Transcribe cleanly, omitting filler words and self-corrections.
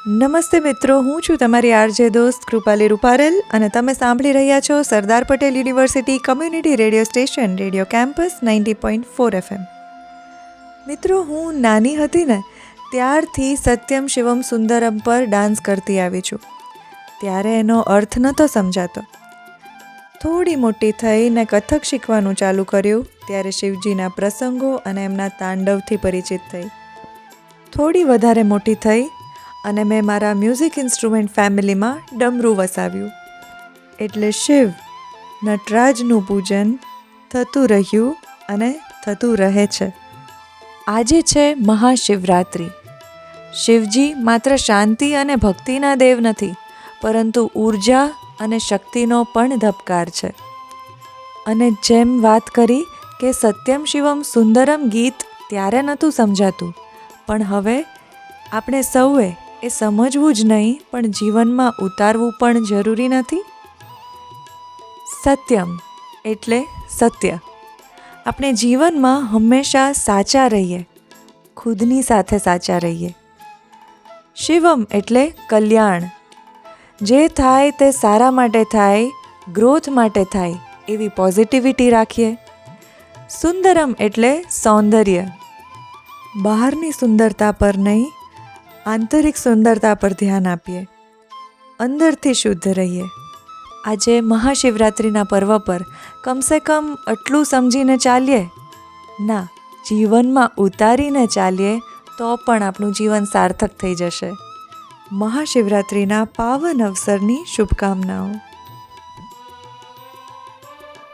નમસ્તે મિત્રો, હું છું તમારી આરજે દોસ્ત કૃપાલી રૂપારેલ અને તમે સાંભળી રહ્યા છો Sardar Patel university community radio station radio campus 90.4 FM. મિત્રો, હું નાની હતી ને ત્યારથી સત્યમ શિવમ સુંદરમ પર ડાન્સ કરતી આવી છું. ત્યારે એનો અર્થ નહોતો સમજાતો. થોડી મોટી થઈને કથક શીખવાનું ચાલુ કર્યું ત્યારે શિવજીના પ્રસંગો અને એમના તાંડવથી પરિચિત થઈ. થોડી વધારે મોટી થઈ અને મેં મારા મ્યુઝિક ઇન્સ્ટ્રુમેન્ટ ફેમિલીમાં ડમરું વસાવ્યું. એટલે શિવ નટરાજનું પૂજન થતું રહ્યું અને થતું રહે છે. આજે છે મહાશિવરાત્રિ. શિવજી માત્ર શાંતિ અને ભક્તિના દેવ નથી, પરંતુ ઉર્જા અને શક્તિનો પણ ધબકાર છે. અને જેમ વાત કરી કે સત્યમ શિવમ સુંદરમ ગીત ત્યારે નહોતું સમજાતું, પણ હવે આપણે સૌએ એ સમજવું જ નહીં પણ જીવનમાં ઉતારવું પણ જરૂરી નથી. સત્યમ એટલે સત્ય. આપણે જીવનમાં હંમેશા સાચા રહીએ, ખુદની સાથે સાચા રહીએ. શિવમ એટલે કલ્યાણ. જે થાય તે સારા માટે થાય, ગ્રોથ માટે થાય એવી પોઝિટિવિટી રાખીએ. સુંદરમ એટલે સૌંદર્ય. બહારની સુંદરતા પર નહીં, આંતરિક સુંદરતા પર ધ્યાન આપીએ. અંદરથી શુદ્ધ રહીએ. આજે મહાશિવરાત્રિના પર્વ પર કમસે કમ આટલું સમજીને ચાલીએ, ના જીવનમાં ઉતારીને ચાલીએ તો પણ આપણું જીવન સાર્થક થઈ જશે. મહાશિવરાત્રિના પાવન અવસરની શુભકામનાઓ.